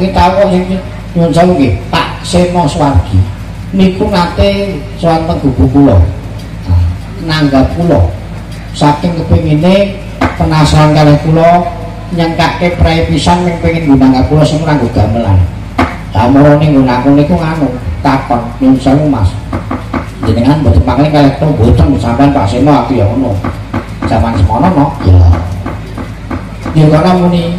kita kok sing nyuwun sewu nggih Pak Seno Swargi niku nate sowan teng gubuk kula nanggap kula saking kepengine penasaran kalih kula nyengkake prae pisan ning pengin nggunakake kula sing nganggo gamelan lah marane nggunaku niku nganu takon nyuwun sewu Mas jenengan mboten mangke kalih kula mboten sampean Pak Seno aku ya ngono zaman semono no ya karena muni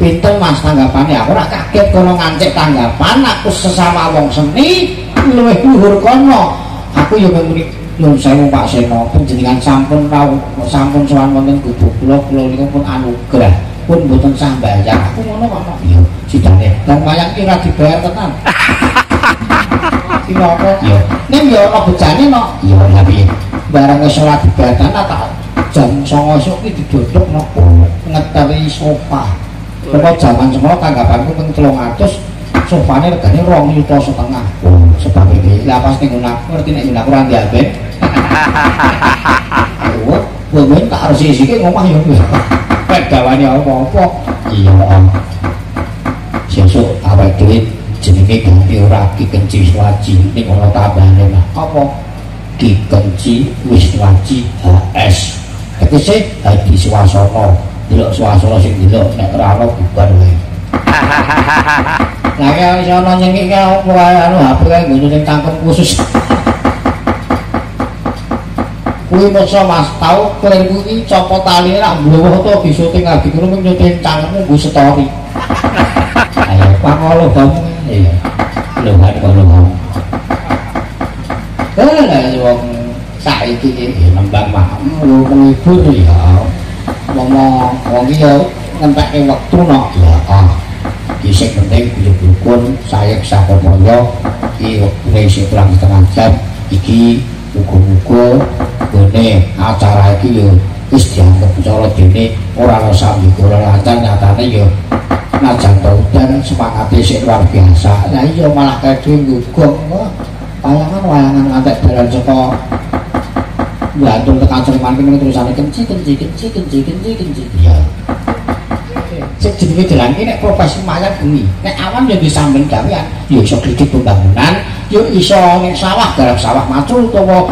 pinten Mas tanggapane aku ora kaget kono ngancik tanggapan aku sesama wong seni luwih luhur kono aku ya muni nyuwun sewu Pak Seno panjenengan sampun sampun sowan wonten gubuk kula niku pun anugerah pun mboten sah bayar aku ngono kok ya sidane lan wayang ki ora dibayar tenan iki apa ya ning ya ana bejane no ya tapi barang wis ora dibayar tenan tak jam 09.00 esuk iki didodok no ngeteri sofa kok jaman semua tanggapanku ping 300 sofane regane 2,5 juta sebab iki lah pas ning ngerti nek yen aku ora diambil wong tak harus isike ngomah ya pek gawane apa-apa iya sesuk awake dhewe jenenge ganti ora Ki Kenci Swaji ning ana tambahane mah apa Ki Kenci Wiswaji HS tegese Hadi Swasana delok swasana sing delok nek ora ana bubar wae lah kaya iso ana nyengike apa wae anu HP kae nggo ning cangkem khusus kuwi moksa Mas tau klerku iki copot taline rak mblowah to disuting lagi kuwi nyuting cangkemmu nggo story ayo pangolo kamu iya luhan kono lah wong saiki iki nembang mah menghibur ya wong iki yo ngentekke wektu no ya iki penting rukun sayek sakomaya iki wektune isih kurang setengah jam iki muga-muga gone acara iki yo wis dianggep cara dene ora ana sambiko lancar nyatane yo najan udan semangate sik luar biasa lah iya malah kedhe nggugong wayangan ngantek dalan saka Bantul tekan Sleman kene terusane kenci ya sing jenenge dalan iki nek profesi mayang bumi nek awan ya disamben gawean ya iso kritik pembangunan ya iso ning sawah garap sawah macul utawa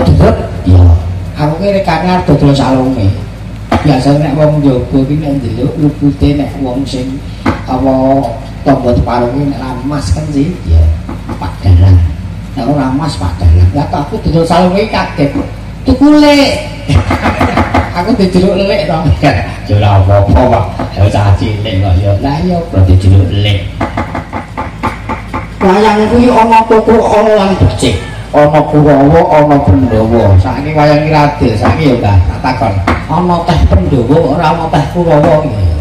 debet ya aku ki rekane arep dodol salunge biasane nek wong njaba ki nek ndelok lupute nek wong sing apa tangga teparunge nek lamas kan sih ya Pak Dalang nek ora mas Pak Dalang lah aku dodol salunge kaget tukule aku dijeruk lelek to ya ora apa-apa Pak ya cah cilik kok ya lah ya berarti dijeruk lelek wayang kuwi ana toko ana lan becik ana Kurawa ana Pandhawa saiki wayang iki radil saiki ya ta takon ana teh Pandhawa ora ana teh Kurawa ya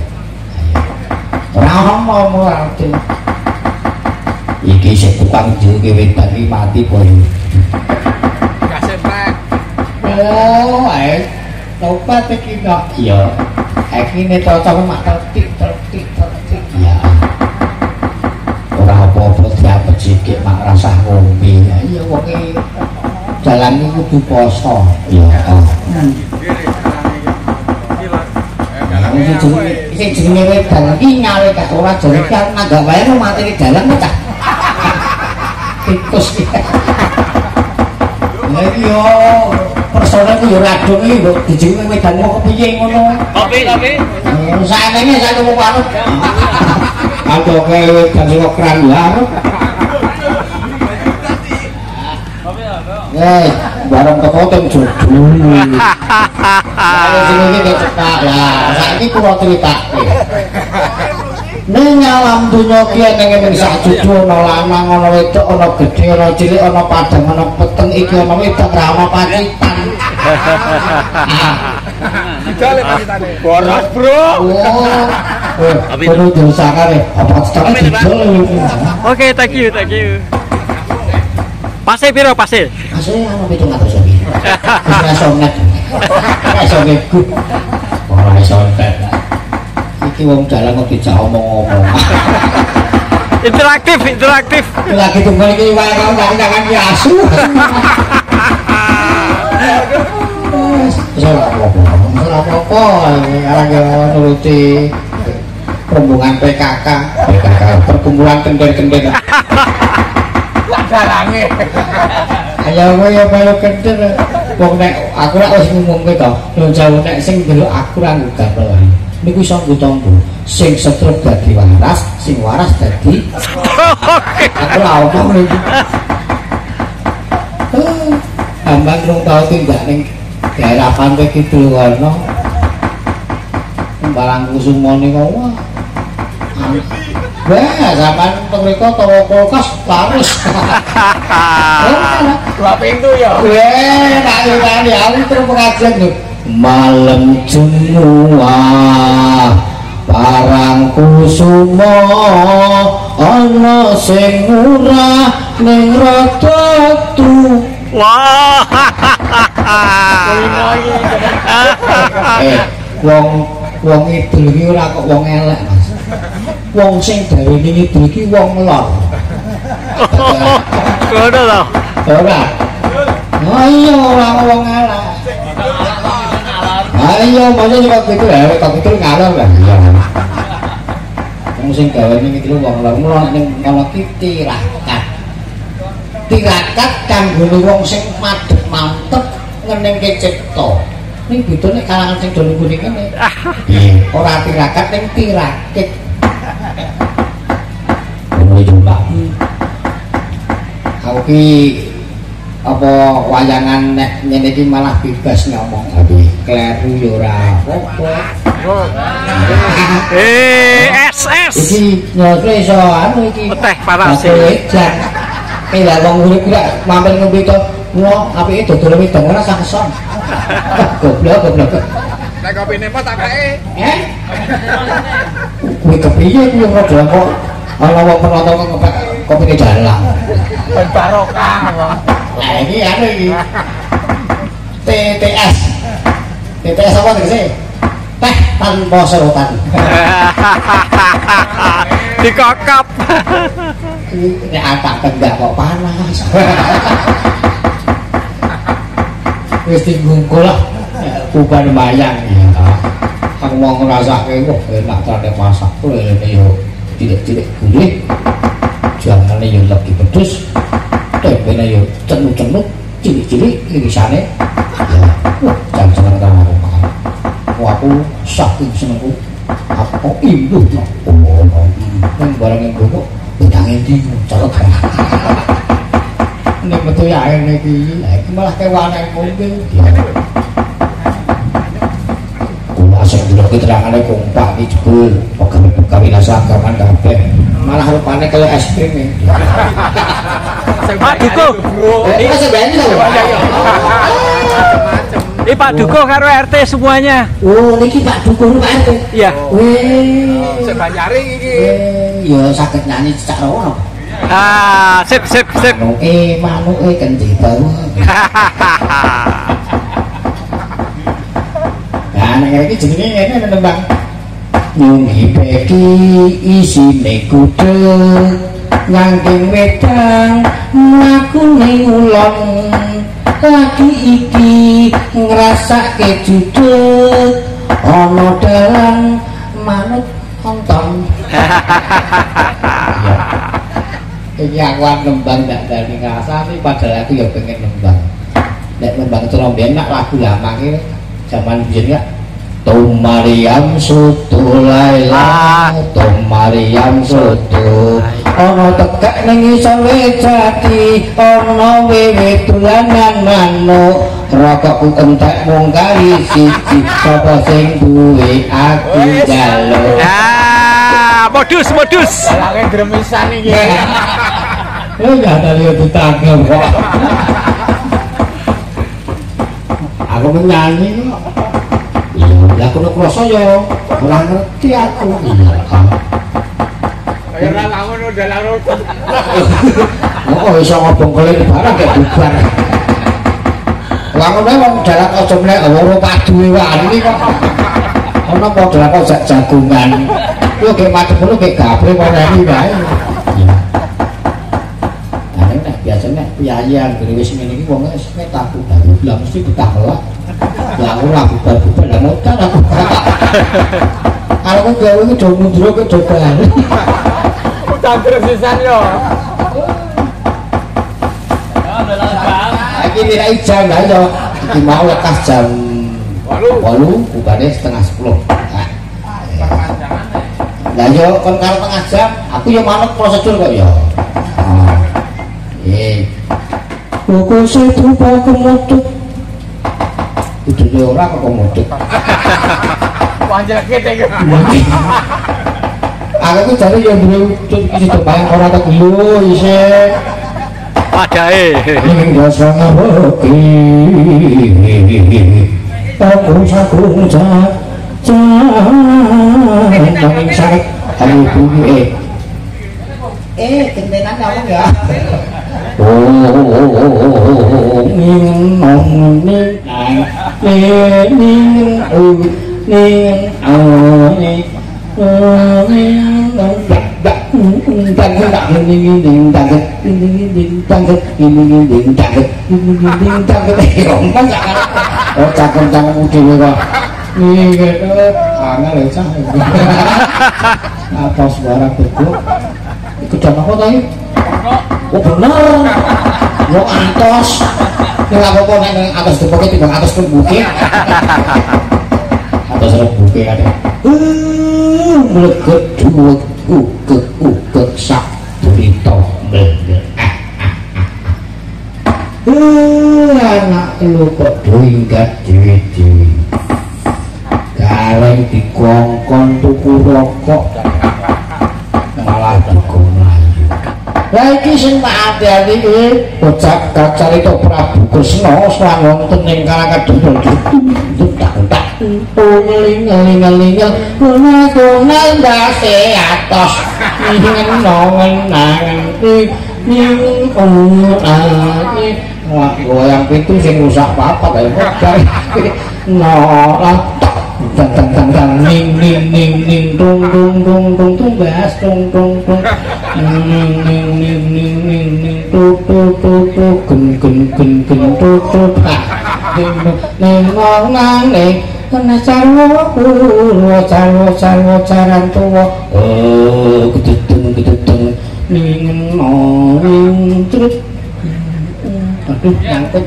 ora ono radil iki sing tukang juke wedan iki mati boyo kasih Pak oh tobat iki kok iya iki ne cocok mak tertik ya ora apa-apa diapet sithik mak rasah ngombe iya wong iki dalan iki kudu poso iya iki jenenge wedan iki nyawe gak ora jare kan nanggap wae mati di dalan cah tikus iya persone ku yo radung iki mbok dijenge wedan kok kepiye ngono kopi saenenge sak tuku panut andoke wedan sing kran lho barang teko teng jodho sing iki cepak lah saiki kula critake ning alam donya ki ning sak jodho ana lanang ana wedok ana gedhe ana cilik ana padang ana peteng iki ana wedok ra ana pacitan digale pacitane boros bro perlu diusahakan apa oke thank you Pase piro pase? Pase ana 700 iki. Ora sonet. Ora sonet. Ora sonet. Iki wong dalan kok dijak omong-omong. Interaktif. Lagi tunggal iki wae karo tangan ki asu. Ora apa-apa. Arang yo nuruti rombongan PKK perkumpulan kender-kender dalange ayo kowe ya melu kender wong nek aku nek wis ngumumke to yo jauh nek sing delok aku ra nggampel niku iso nggutombo sing setruk dadi waras sing waras dadi aku ra omong iki ambang rong tau tindak ning daerah Pantai Kidul kono barang kusumane kok wah wah zaman mereka tawa kulkas laris dua pintu ya weh tak ngene aku terus pengajian lho malam semua parang kusuma ana sing ora ning rada tu wah wong idul iki ora kok wong elek Mas wong sing gawene idul iki wong lor ngono lho ora ayo ora wong elek ayo masa kok gitu ya kok gitu ngalor lah wong sing gawene idul wong lor mulo ning ngono ki tirakat kanggo wong sing madhep mantep ngenengke cipta ning bedone kalangan sing do nggone kene ora tirakat ning tirakit ngono jumlah aku ki apa wayangan nek ngene iki malah bebas ngomong tapi kleru yo ora apa SS iki nyotre iso anu iki teh panas lah wong urip gak mampir ngombe to ngono apike dodol wedang ora sak keson goblok nek kopine apa tak kae kuwi kepiye kuwi rada kok ana wong penonton kok ngepek kopine dalang ben barokah lah iki anu iki TTS apa tegese teh tanpa serotan dikokap ini atak tenggak kok panas wis digungkul lah bukan bayang ya aku mau ngerasake kok enak terane masak lele yo tidak gurih jangane yo lebih pedes tempene yo cenuk-cenuk cilik-cilik irisane ya jam seneng karo aku saking senengku aku imbuh nang barang imbuh kok utang endi carot nek metu ya ngene iki malah kewane mobil kula sing dulu keterangane kompak iki jebul pegawe nasagaman kabeh malah rupane kaya es krim e Pak Dukuh sing bayani lho Pak Dukuh karo RT semuanya oh niki Pak Dukuh Pak RT iya sing banyaring iki ya saged nyanyi cecak rono sip manuke kendi bau nah nek iki jenenge ngene nembang nyungi peki isine kudel ngangking wedang aku ning ulon lagi iki ngrasake judul ana dalang manut ontong iki aku nembang ndak dari ngrasani padahal aku ya pengen nembang nek nembang tromben nak lagu lama ki zaman biyen ya Tum Mariam Soto Laila Tum Mariam Soto ana tekek ning isor jati ana wewe dolanan manuk rokokku entek mung kali siji sapa sing duwe aku njaluk modus dalange gremisan iki lho gak ada lihat ditangkep kok aku menyanyi kok lah kono kroso ya ora ngerti aku iya kaya ora ngono dalang rukun kok iso ngobong kele barang gak bubar lah ngono wong dalang aja mlek wong paduwe wae iki kok ana padha kok jagungan yo ge madhep ngono ge gabre warani wae biasanya piyayan gede wis ngene iki wong wis takut lah mesti ditamela lah ora bubar-bubar lah mau kan aku Kalau gawe iki do mundur ke coban. Campur sisan yo. Iki nek jam lah yo iki mau lekas jam 8 bukane setengah 10. Lah yo kon karo tengah jam aku yo manut prosedur kok yo. Buku setu kemutut. Itu ora kok kemutut. Panjang kete. Aku ku jare yo ndutut iki bayang ora tak gelo isih. Padae. Ning dasa ngawoki. Aku sagung nanging sakit kali bunyi gentenan ngomong ya angel cah. Apa suara beku? Iku jam apa tadi? Oh bener. Yo antos. Ning apa nek atas depoke timbang atas rembuke. Atas rembuke ada. Mleget dhuwur ugek sak berita mleget. Anak lu kok doinggat dhewe-dhewe. Kaleng dikongkon tuku rokok malah dikon mlayu. Lah iki sing tak ati-ati iki bocah kacarita Prabu Kresna swangonten ing Karangkedhel tak ngeling-ngeling kuna ndase atos ngenangan wah goyang pitu sing rusak papat ae modal nolah tang ning tung bas tung ning tung nang kena carwa caran tuwa gedung ning trut aduh nyangkut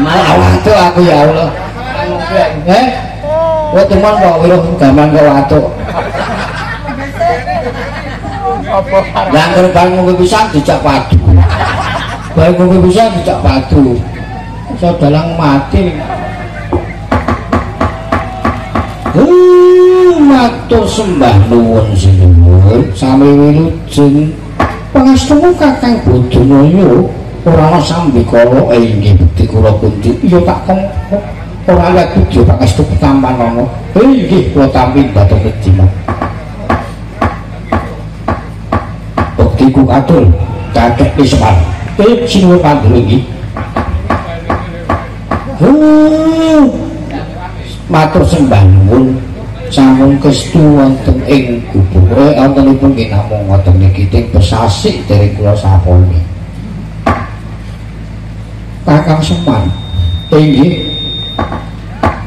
malah watuk aku ya Allah gua teman kok wiruh gaman kok watuk yang terbang ngombe pisang dijak padu baik ngombe pisang dijak padu saya dalang mati matur sembah nuwun sinuwun sami wilujeng pangastumu Kakang Badranaya ora ana sambikala inggih bekti kula pundi ya tak kengko ora ana budya pangastu petamanana inggih kula tampi bathuk rejima bektiku katul kakek Ismar sinuwun panjenengan iki matur sembah nuwun sampun kestu wonten ing gubuk wontenipun nggih namung ngoten niki teng pesasik dereng kula saponi Kakang Semar inggih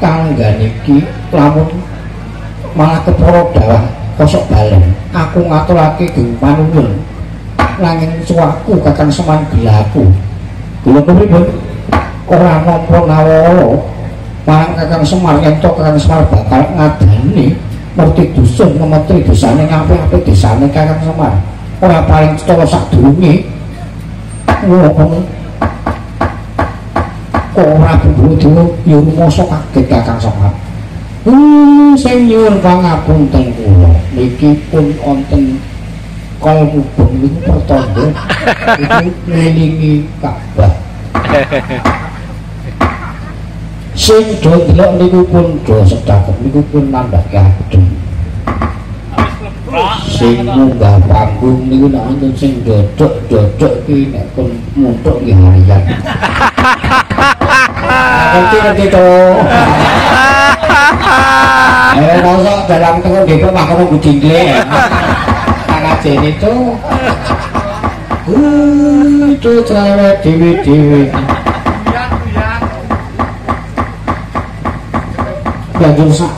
kangganiki lamun malah kepara dawah kosok balen aku ngaturake geng panuwun nanging suwaku Kakang Semar gelaku kula pripun ora nampa nawala marang Kakang Semar ento Kakang Semar bakal ngadani ngerti dusun ngemetri desane ngapik-apik desane Kakang Semar ora paling cetha sadurunge wong kok ora buru yo mosok kaget Kakang Semar sing nyuwun pangapunten kula niki pun wonten kalpubung niku pertanda iki ngelingi Ka'bah sing do delok niku pun do sedekah niku pun nambah kadung sing munggah panggung niku nek wonten sing dodok iki nek pun muntuk nggih hayat ngerti to mosok dalam tengok dhewe makane budingle ajene to itu cara dewe-dewe banjur sak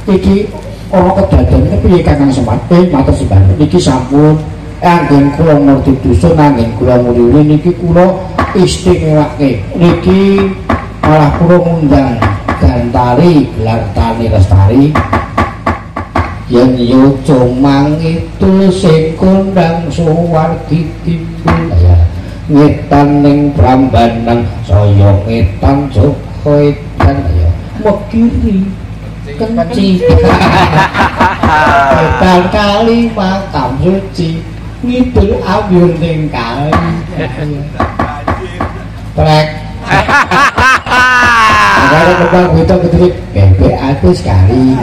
iki ana kedaden piye Kakang Semar matur sembah niki sampun anggen kula ngerti dusun anggen kula muri niki kula istimewake niki malah kula ngundang Gantari gelar Tani Lestari yen yo cumang itu sing kondang suwargi timbul ya ngetan ning Prambanan saya ngetan Joko edan ya mekiri kenci edan kali makam suci ngidul ambyur ning kali trek kalau kebang itu ketik bebek aku sekali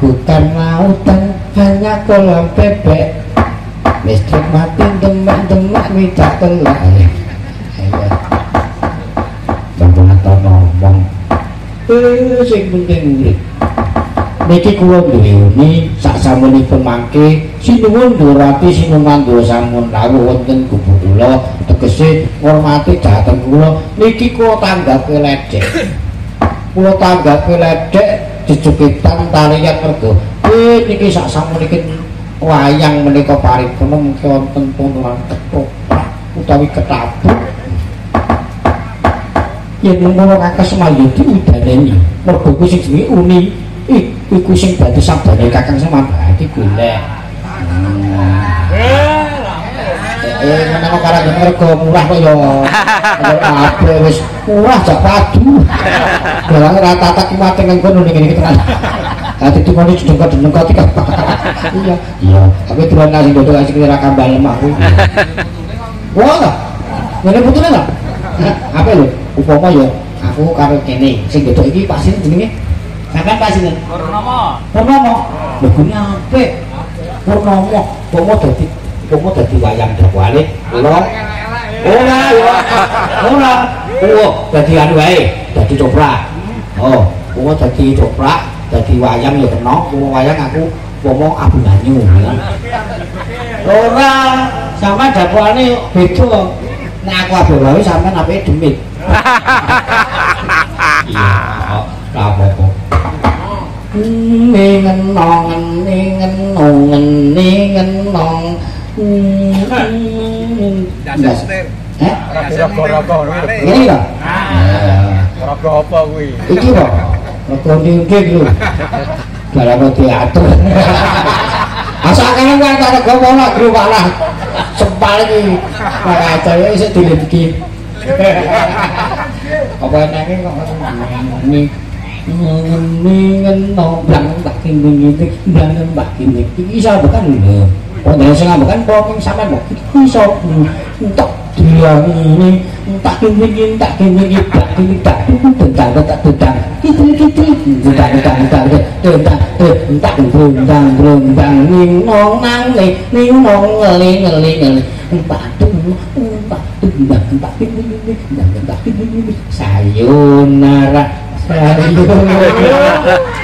bukan lautan hanya kolam bebek listrik mati demak-demak minta telak bangun atau ngomong sing penting urip niki kula duweni sak samunipun mangke sinuwun durati sinuman dosa sampun rawuh wonten gubuk kula tegese ngormati dhateng kula niki kula tanggape ledek kula tanggape ledek jejukitan tarian mergo niki sak samunipun wayang menika paripurna mungkin wonten tuturan ketoprak utawi ketabuk yen ngono Kakang Semar diudaneni mergo kuwi sing jenenge uni iku sing dadi sabdane Kakang Semar iki golek menawa karang mergo murah kok ya ape wis murah jak padu dalang rata-rata ki mati nang kono ning tenan ati dimoni dengkot-dengkot iki iya tapi tuan nasi dodol sing kira kambal lemah kuwi wah ngene putune lho apa lho upama ya aku karo kene sing dodol iki pasine jenenge sampean pasine Purnomo lho kuwi apik Purnomo pomo dadi wayang dakwale ora dadi anu wae dadi coprak pomo dadi coprak dadi wayang ya kena pomo wayang aku pomo Abu Banyu ora sama dakwale beda nek aku Abu Banyu sampean apike demit iya ora apa-apa ngenong Rokok-rokok ini lho rokok apa kuwi iki lho rokok ndek lho dalam diatur asakane kan karo gowo grup malah sempal iki kacaya isih dilendiki apa nanging kok ngenong blang tak kene blang mbak kene iki iso bukan lho wonten sing ngambekan kok sampean kok iso entuk dia ini tak kene tak tentang ning nong nang ning nong ngeli sayonara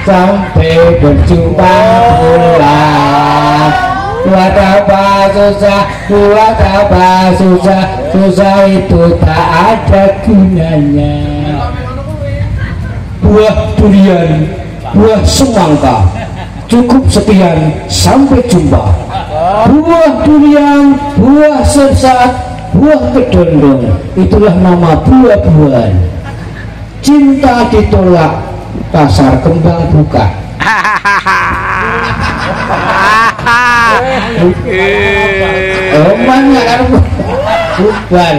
sampai berjumpa pulang buat apa susah itu tak ada gunanya buah durian buah semangka cukup sekian sampai jumpa buah durian buah sesat buah kedondong itulah nama buah-buahan cinta ditolak pasar kembang buka banyak kan bukan